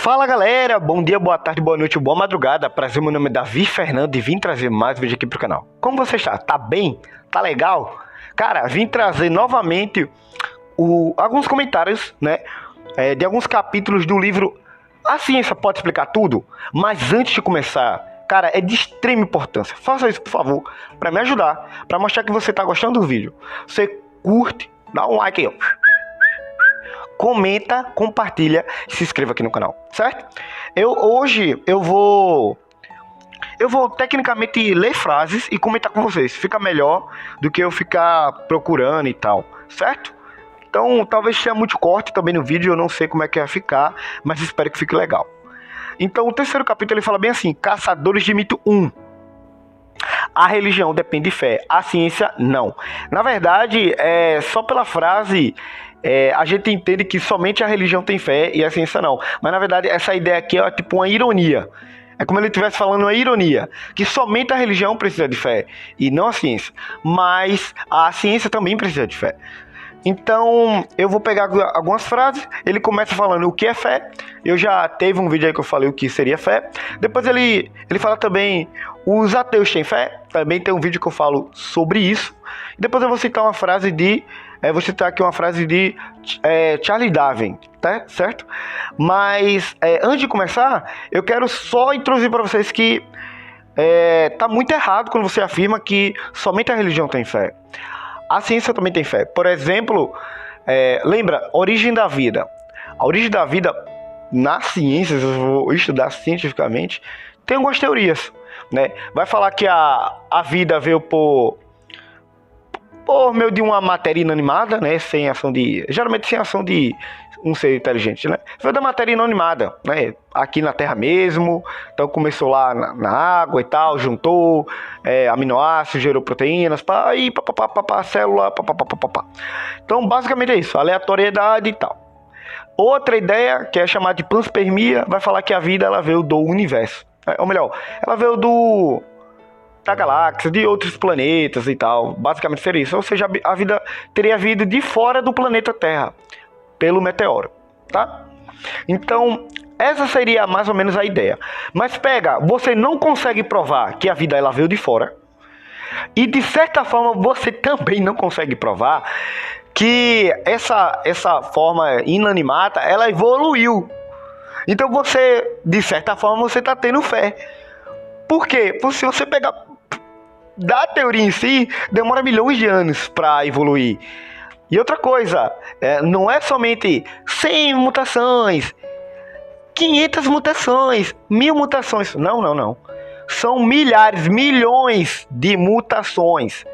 Fala galera, bom dia, boa tarde, boa noite, boa madrugada. Prazer, meu nome é Davi Fernando e vim trazer mais vídeo aqui pro canal. Como você está? Tá bem? Tá legal? Cara, vim trazer novamente alguns comentários, né, de alguns capítulos do livro A Ciência Pode Explicar Tudo. Mas antes de começar, cara, é de extrema importância. Faça isso, por favor, para me ajudar, para mostrar que você tá gostando do vídeo. Você curte, dá um like aí, ó. Comenta, compartilha e se inscreva aqui no canal, certo? Hoje eu vou tecnicamente ler frases e comentar com vocês. Fica melhor do que eu ficar procurando e tal, certo? Então talvez tenha muito corte também no vídeo, eu não sei como é que vai ficar, mas espero que fique legal. Então o terceiro capítulo ele fala bem assim: Caçadores de Mito 1. A religião depende de fé, a ciência não. Na verdade, só pela frase a gente entende que somente a religião tem fé e a ciência não. Mas na verdade essa ideia aqui é tipo uma ironia. É como ele estivesse falando uma ironia, que somente a religião precisa de fé e não a ciência. Mas a ciência também precisa de fé. Então, eu vou pegar algumas frases. Ele começa falando o que é fé. Eu já teve um vídeo aí que eu falei o que seria fé. Depois ele fala também os ateus têm fé. Também tem um vídeo que eu falo sobre isso. Depois eu vou citar uma frase de... vou citar aqui uma frase de Charles Darwin, tá? Certo? Mas, antes de começar, eu quero só introduzir para vocês que tá muito errado quando você afirma que somente a religião tem fé. A ciência também tem fé. Por exemplo, lembra, origem da vida. A origem da vida, na ciência, se eu vou estudar cientificamente, tem algumas teorias, né? Vai falar que a vida veio por meio de uma matéria inanimada, né? Geralmente sem ação de um ser inteligente, né? Veio da matéria inanimada, né? Aqui na Terra mesmo. Então começou lá na água e tal, juntou aminoácidos, gerou proteínas, aí célula, Então basicamente é isso, aleatoriedade e tal. Outra ideia, que é chamada de panspermia, vai falar que a vida ela veio do universo. Ou melhor, ela veio da galáxia, de outros planetas e tal. Basicamente seria isso. Ou seja, a vida teria vindo de fora do planeta Terra, pelo meteoro, tá? Então, essa seria mais ou menos a ideia. Mas pega, você não consegue provar que a vida ela veio de fora. E de certa forma, você também não consegue provar que essa forma inanimada, ela evoluiu. Então você, de certa forma, você está tendo fé. Por quê? Porque se você pegar da teoria em si, demora milhões de anos para evoluir. E outra coisa, não é somente 100 mutações, 500 mutações, 1000 mutações. Não. São milhares, milhões de mutações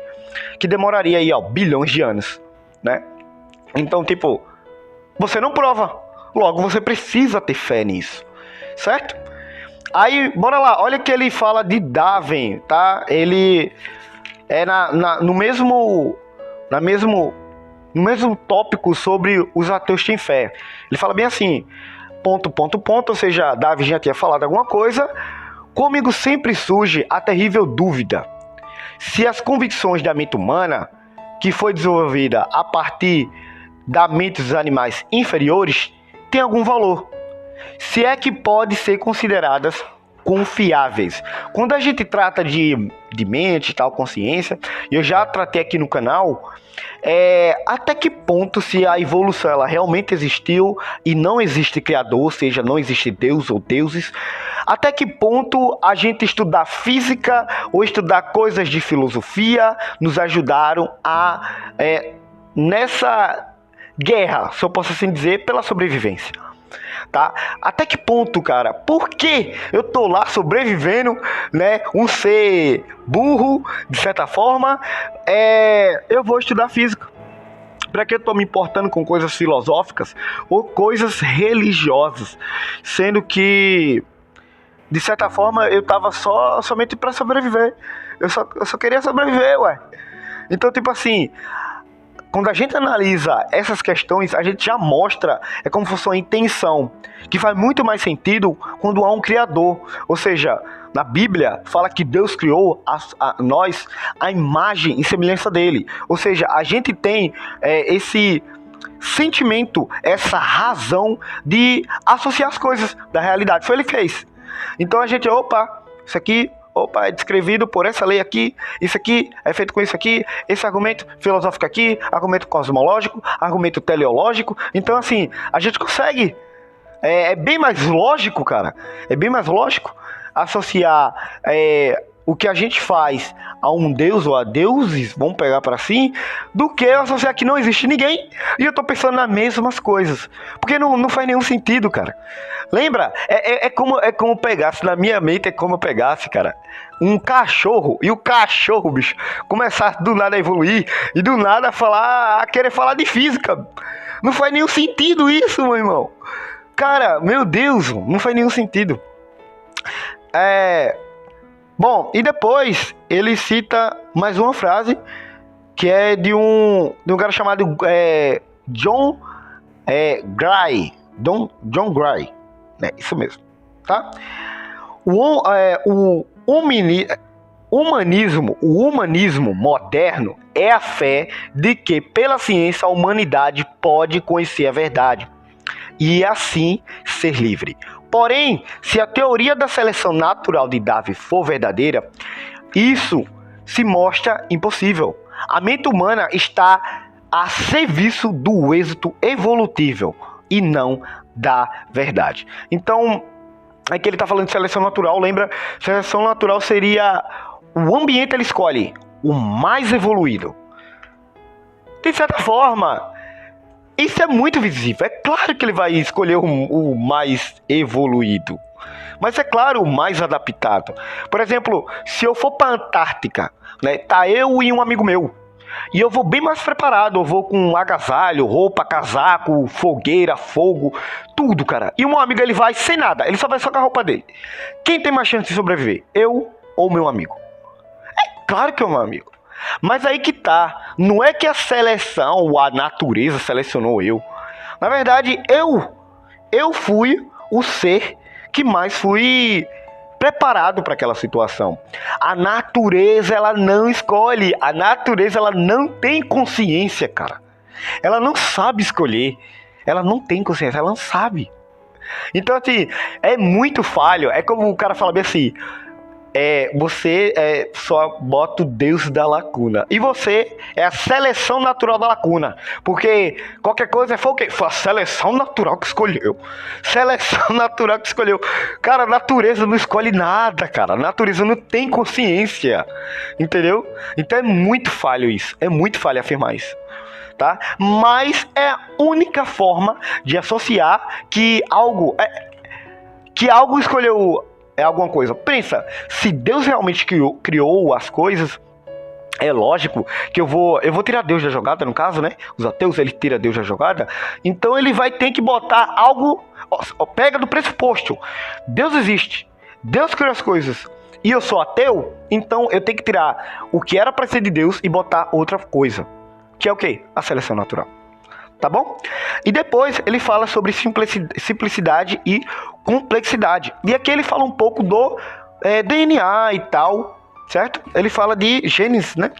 que demoraria aí, bilhões de anos, né? Então, tipo, você não prova. Logo, você precisa ter fé nisso, certo? Aí, bora lá, olha que ele fala de Darwin, tá? Ele é no mesmo tópico sobre os ateus têm fé. Ele fala bem assim, ... ou seja, Darwin já tinha falado alguma coisa. Comigo sempre surge a terrível dúvida se as convicções da mente humana, que foi desenvolvida a partir da mente dos animais inferiores, tem algum valor. Se é que pode ser consideradas confiáveis. Quando a gente trata de mente e tal, consciência, eu já tratei aqui no canal, até que ponto se a evolução ela realmente existiu e não existe criador, ou seja, não existe Deus ou deuses, até que ponto a gente estudar física ou estudar coisas de filosofia nos ajudaram nessa guerra, se eu posso assim dizer, pela sobrevivência. Tá? Até que ponto, cara? Por que eu tô lá sobrevivendo, né? Um ser burro, de certa forma, eu vou estudar física. Para que eu tô me importando com coisas filosóficas ou coisas religiosas? Sendo que, de certa forma, eu tava somente para sobreviver. Eu só queria sobreviver, ué. Então, tipo assim, quando a gente analisa essas questões, a gente já mostra, como se fosse uma intenção, que faz muito mais sentido quando há um Criador. Ou seja, na Bíblia fala que Deus criou nós a imagem e semelhança dele. Ou seja, a gente tem esse sentimento, essa razão de associar as coisas da realidade. Foi ele que fez. Então a gente, isso aqui, é descrevido por essa lei aqui, isso aqui é feito com isso aqui, esse argumento filosófico aqui, argumento cosmológico, argumento teleológico. Então assim, a gente consegue, é bem mais lógico, cara, é bem mais lógico associar o que a gente faz a um deus ou a deuses, vamos pegar para si, do que associar que não existe ninguém e eu tô pensando nas mesmas coisas. Porque não faz nenhum sentido, cara. Lembra? É como pegasse, na minha mente é como eu pegasse, cara, um cachorro, e o cachorro, bicho, começasse do nada a evoluir e do nada a querer falar de física. Não faz nenhum sentido isso, meu irmão. Cara, meu Deus, não faz nenhum sentido. Bom, e depois ele cita mais uma frase que é de um cara chamado John Gray. John Gray, isso mesmo, tá? O humanismo moderno é a fé de que pela ciência a humanidade pode conhecer a verdade e assim ser livre. Porém, se a teoria da seleção natural de Darwin for verdadeira, isso se mostra impossível. A mente humana está a serviço do êxito evolutivo e não da verdade. Então, aqui ele está falando de seleção natural, lembra? Seleção natural seria o ambiente ele escolhe o mais evoluído. De certa forma, isso é muito visível. É claro que ele vai escolher o mais evoluído. Mas é claro, o mais adaptado. Por exemplo, se eu for para a Antártica, tá eu e um amigo meu. E eu vou bem mais preparado. Eu vou com agasalho, roupa, casaco, fogueira, fogo, tudo, cara. E o meu amigo, ele vai sem nada. Ele só vai só com a roupa dele. Quem tem mais chance de sobreviver? Eu ou meu amigo? É claro que é o meu amigo. Mas aí que tá, não é que a seleção ou a natureza selecionou eu. Na verdade, eu fui o ser que mais fui preparado para aquela situação. A natureza, ela não escolhe. A natureza, ela não tem consciência, cara. Ela não sabe escolher. Ela não tem consciência, ela não sabe. Então, assim, é muito falho. É como o cara fala bem assim... você só bota o Deus da lacuna. E você é a seleção natural da lacuna. Porque qualquer coisa foi o quê? Foi a seleção natural que escolheu. Seleção natural que escolheu. Cara, a natureza não escolhe nada, cara. A natureza não tem consciência. Entendeu? Então é muito falho isso. É muito falho afirmar isso. Tá? Mas é a única forma de associar que algo escolheu... alguma coisa. Pensa, se Deus realmente criou as coisas, é lógico que eu vou tirar Deus da jogada, no caso, né? Os ateus, ele tira Deus da jogada. Então ele vai ter que botar algo, pega do pressuposto. Deus existe. Deus criou as coisas. E eu sou ateu, então eu tenho que tirar o que era para ser de Deus e botar outra coisa. Que é o quê? A seleção natural. Tá bom? E depois ele fala sobre simplicidade e complexidade. E aqui ele fala um pouco do DNA e tal, certo? Ele fala de genes, né?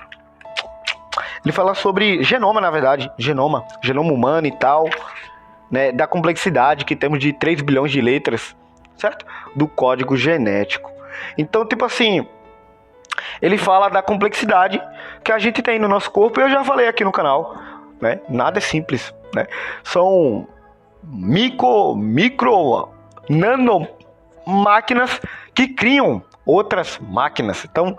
Ele fala sobre genoma, na verdade. Genoma humano e tal, né? Da complexidade que temos de 3 bilhões de letras, certo? Do código genético. Então, tipo assim, ele fala da complexidade que a gente tem no nosso corpo. E eu já falei aqui no canal, né? Nada é simples, né? São micro, nano máquinas que criam outras máquinas. Então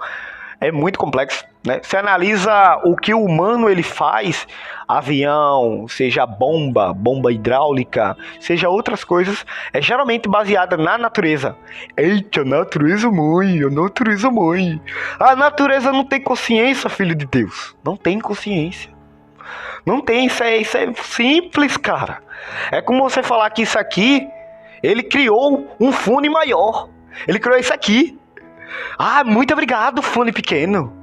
é muito complexo, né? Você analisa o que o humano ele faz, avião, seja bomba hidráulica, seja outras coisas, é geralmente baseada na natureza. Eita, a natureza mãe. A natureza não tem consciência, filho de Deus. Não tem consciência. Não tem, isso é simples, cara. É como você falar que isso aqui, ele criou um fone maior. Ele criou isso aqui. Ah, muito obrigado, fone pequeno.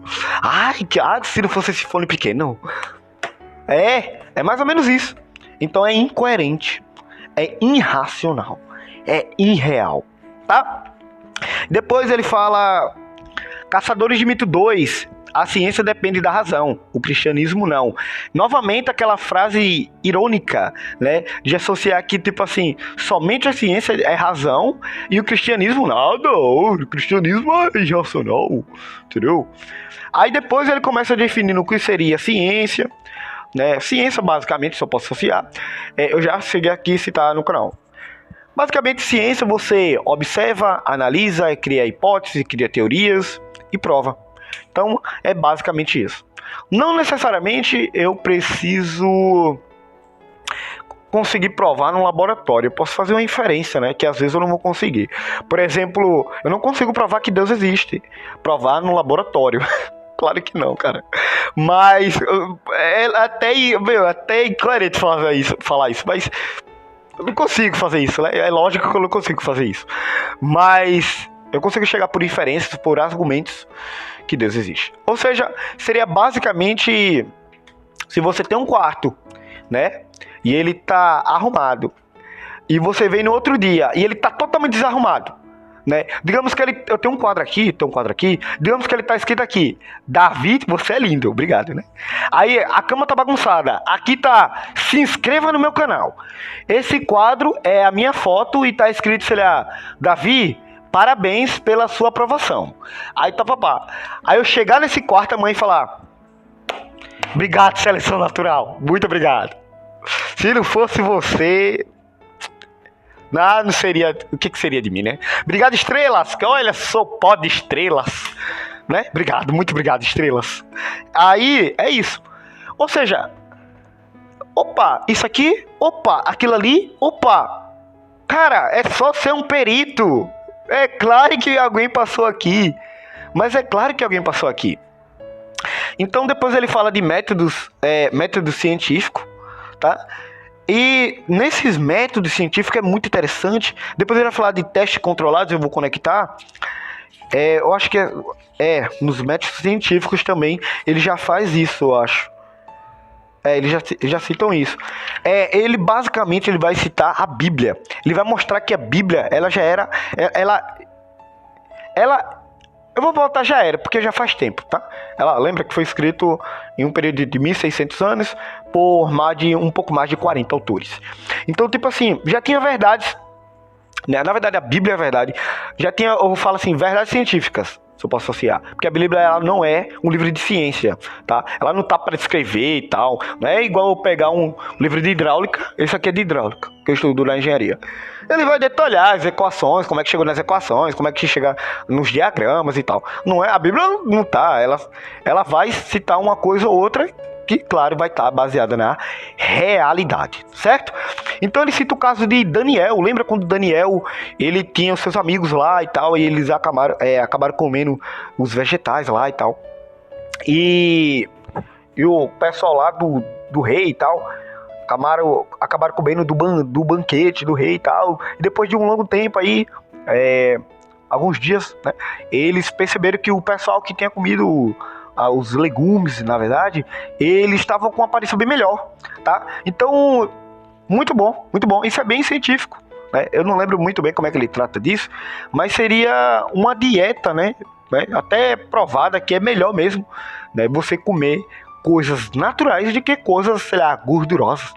Ai, se não fosse esse fone pequeno. É mais ou menos isso. Então é incoerente, é irracional, é irreal, tá? Depois ele fala Caçadores de Mito 2. a ciência depende da razão, o cristianismo não. Novamente aquela frase irônica, né, de associar que, tipo assim, somente a ciência é razão e o cristianismo nada, o cristianismo é irracional, entendeu? Aí depois ele começa definindo o que seria ciência, né, ciência basicamente, só posso associar, eu já cheguei aqui a citar no canal. Basicamente, ciência você observa, analisa, cria hipóteses, cria teorias e prova. Então, é basicamente isso. Não necessariamente eu preciso conseguir provar no laboratório. Eu posso fazer uma inferência, né? Que às vezes eu não vou conseguir. Por exemplo, eu não consigo provar que Deus existe. Provar no laboratório. Claro que não, cara. Mas é até incoerente falar isso, mas eu não consigo fazer isso, né? É lógico que eu não consigo fazer isso. Mas eu consigo chegar por inferências, por argumentos que Deus existe. Ou seja, seria basicamente se você tem um quarto, né? E ele tá arrumado. E você vem no outro dia e ele tá totalmente desarrumado, né? Digamos que eu tenho um quadro aqui, digamos que ele tá escrito aqui: Davi, você é lindo, obrigado, né? Aí a cama tá bagunçada, aqui tá: se inscreva no meu canal. Esse quadro é a minha foto e tá escrito, sei lá, Davi, parabéns pela sua aprovação. Aí tá papá. Aí eu chegar nesse quarto, a mãe falar: obrigado, seleção natural, muito obrigado. Se não fosse você, não seria. O que seria de mim, né? Obrigado, estrelas. Olha, sou pó de estrelas, né? Obrigado, muito obrigado, estrelas. Aí é isso. Ou seja, opa, isso aqui, opa, aquilo ali, opa. Cara, é só ser um perito. É claro que alguém passou aqui. Mas é claro que alguém passou aqui. Então depois ele fala de método científico, tá? E nesses métodos científicos é muito interessante. Depois ele vai falar de testes controlados, eu vou conectar. Eu acho que nos métodos científicos também ele já faz isso, eu acho. Eles já citam isso. Ele basicamente vai citar a Bíblia. Ele vai mostrar que a Bíblia, ela já era... Eu vou voltar, já era, porque já faz tempo, tá? Ela lembra que foi escrito em um período de 1600 anos por um pouco mais de 40 autores. Então, tipo assim, já tinha verdades, né? Na verdade, a Bíblia é verdade. Já tinha, eu falo assim, verdades científicas, se eu posso associar. Porque a Bíblia, ela não é um livro de ciência, tá? Ela não tá para escrever e tal. Não é igual eu pegar um livro de hidráulica. Esse aqui é de hidráulica, que eu estudo na engenharia. Ele vai detalhar as equações, como é que chegou nas equações, como é que chega nos diagramas e tal. Não é, a Bíblia não tá. Ela vai citar uma coisa ou outra que, claro, vai estar baseada na realidade, certo? Então ele cita o caso de Daniel. Lembra quando Daniel, ele tinha os seus amigos lá e tal, e eles acabaram comendo os vegetais lá e tal. E o pessoal lá do rei e tal acabaram comendo do banquete do rei e tal. E depois de um longo tempo aí, alguns dias, né, eles perceberam que o pessoal que tinha comido os legumes, na verdade, eles estavam com uma aparência bem melhor, tá? Então, muito bom. Isso é bem científico, né? Eu não lembro muito bem como é que ele trata disso, mas seria uma dieta, né? Até provada que é melhor mesmo, né? Você comer coisas naturais do que coisas, sei lá, gordurosas.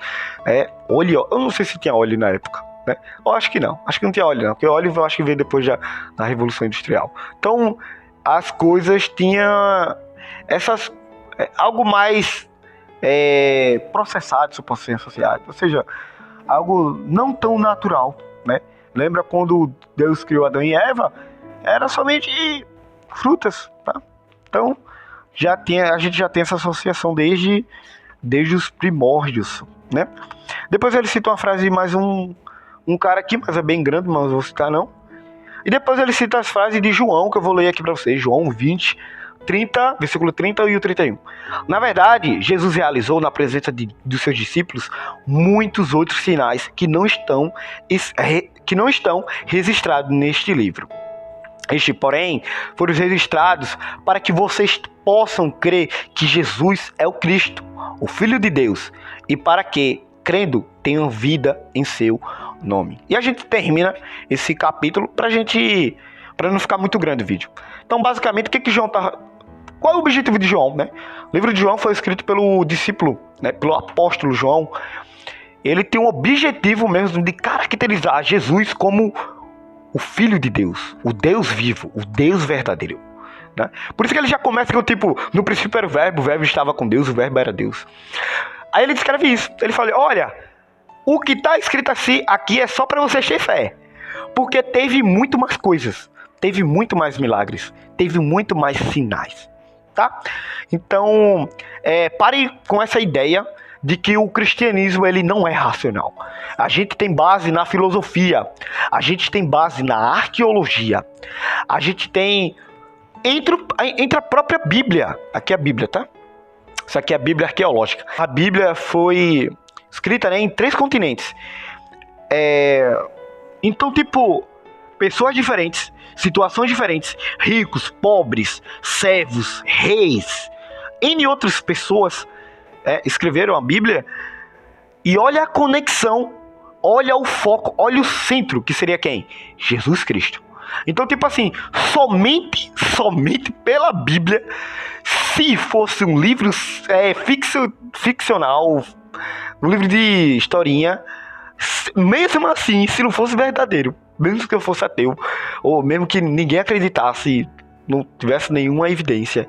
Óleo, eu não sei se tinha óleo na época, né? Eu acho que não tinha óleo não, porque óleo eu acho que veio depois da Revolução Industrial. Então, as coisas tinham algo mais processado, se eu posso ser associado, ou seja, algo não tão natural, né? Lembra quando Deus criou Adão e Eva? Era somente frutas, tá? Então, a gente já tem essa associação desde os primórdios, né? Depois ele cita uma frase de mais um cara aqui, mas é bem grande, mas não vou citar não. E depois ele cita as frases de João, que eu vou ler aqui para vocês, João 20, 30, versículo 30 e o 31. Na verdade, Jesus realizou na presença dos seus discípulos muitos outros sinais que não estão registrados neste livro. Estes, porém, foram registrados para que vocês possam crer que Jesus é o Cristo, o Filho de Deus, e para que, crendo, tenham vida em seu nome. E a gente termina esse capítulo para não ficar muito grande o vídeo. Então, basicamente, o que João está qual é o objetivo de João, né? O livro de João foi escrito pelo discípulo, né, pelo apóstolo João. Ele tem um objetivo mesmo de caracterizar Jesus como o Filho de Deus, o Deus vivo, o Deus verdadeiro. Né? Por isso que ele já começa com tipo, no princípio era o verbo estava com Deus, o verbo era Deus. Aí ele descreve isso, ele fala, olha, o que está escrito assim, aqui é só para você ter fé, porque teve muito mais coisas, teve muito mais milagres, teve muito mais sinais, tá? Então, pare com essa ideia de que o cristianismo ele não é racional. A gente tem base na filosofia, a gente tem base na arqueologia, a gente tem entre a própria Bíblia. Aqui é a Bíblia, tá? Isso aqui é a Bíblia arqueológica. A Bíblia foi escrita, né, em 3 continentes. Então, tipo, pessoas diferentes, situações diferentes, ricos, pobres, servos, reis, N outras pessoas escreveram a Bíblia. E olha a conexão, olha o foco, olha o centro, que seria quem? Jesus Cristo. Então, tipo assim, somente pela Bíblia, se fosse um livro ficcional, um livro de historinha, mesmo assim, se não fosse verdadeiro, mesmo que eu fosse ateu, ou mesmo que ninguém acreditasse, não tivesse nenhuma evidência,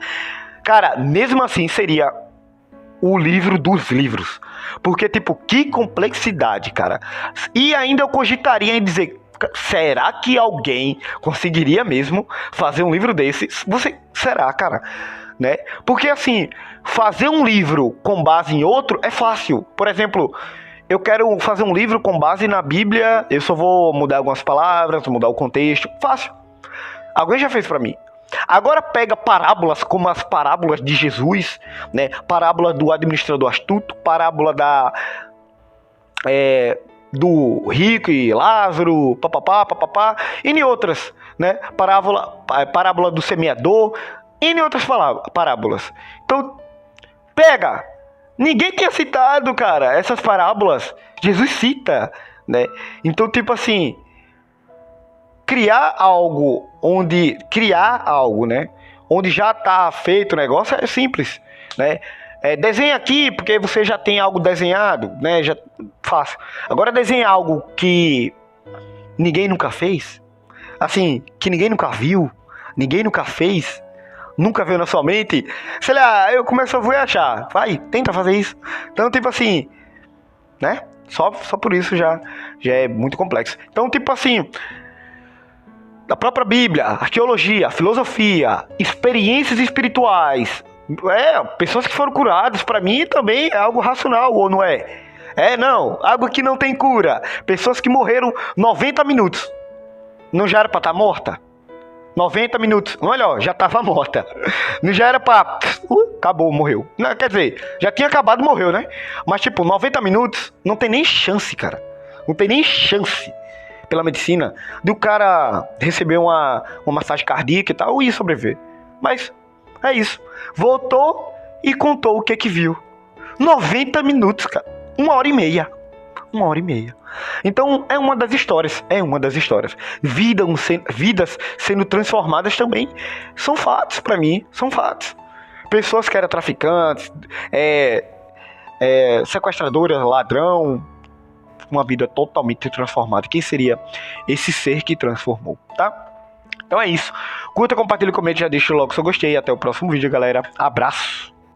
cara, mesmo assim seria o livro dos livros. Porque, tipo, que complexidade, cara. E ainda eu cogitaria em dizer, será que alguém conseguiria mesmo fazer um livro desse? Será, cara? Né? Porque, assim, fazer um livro com base em outro é fácil. Por exemplo, eu quero fazer um livro com base na Bíblia, eu só vou mudar algumas palavras, mudar o contexto. Fácil. Alguém já fez pra mim. Agora pega parábolas como as parábolas de Jesus, né? Parábola do administrador astuto, parábola do rico e Lázaro, papapá, e outras, né? Parábola do semeador, e outras parábolas. Então, pega. Ninguém tinha citado, cara, essas parábolas. Jesus cita, né? Então, tipo assim, criar algo, né? Onde já está feito o negócio é simples, né? Desenha aqui, porque você já tem algo desenhado, né? Já fácil. Agora desenha algo que ninguém nunca fez, assim, que ninguém nunca viu, ninguém nunca fez, nunca veio na sua mente. Sei lá, eu começo a viajar. Vai, tenta fazer isso. Então, tipo assim, né? Só por isso já é muito complexo. Então, tipo assim, da própria Bíblia, arqueologia, filosofia, experiências espirituais, pessoas que foram curadas, para mim também é algo racional, ou não é? Não, algo que não tem cura. Pessoas que morreram 90 minutos, não já era para estar morta? 90 minutos, olha, já estava morta. Não já era para... acabou, morreu. Não, quer dizer, já tinha acabado, morreu, né? Mas tipo, 90 minutos, não tem nem chance, cara. Não tem nem chance pela medicina, do cara receber uma massagem cardíaca e tal, e sobreviver. Mas é isso. Voltou e contou o que viu. 90 minutos, cara. 1h30. 1h30. Então, é uma das histórias. Vidas sendo transformadas também são fatos pra mim. São fatos. Pessoas que eram traficantes, sequestradoras, ladrão, uma vida totalmente transformada. Quem seria esse ser que transformou, tá? Então é isso. Curta, compartilha, comente, já deixa logo seu gostei. Até o próximo vídeo, galera. Abraço!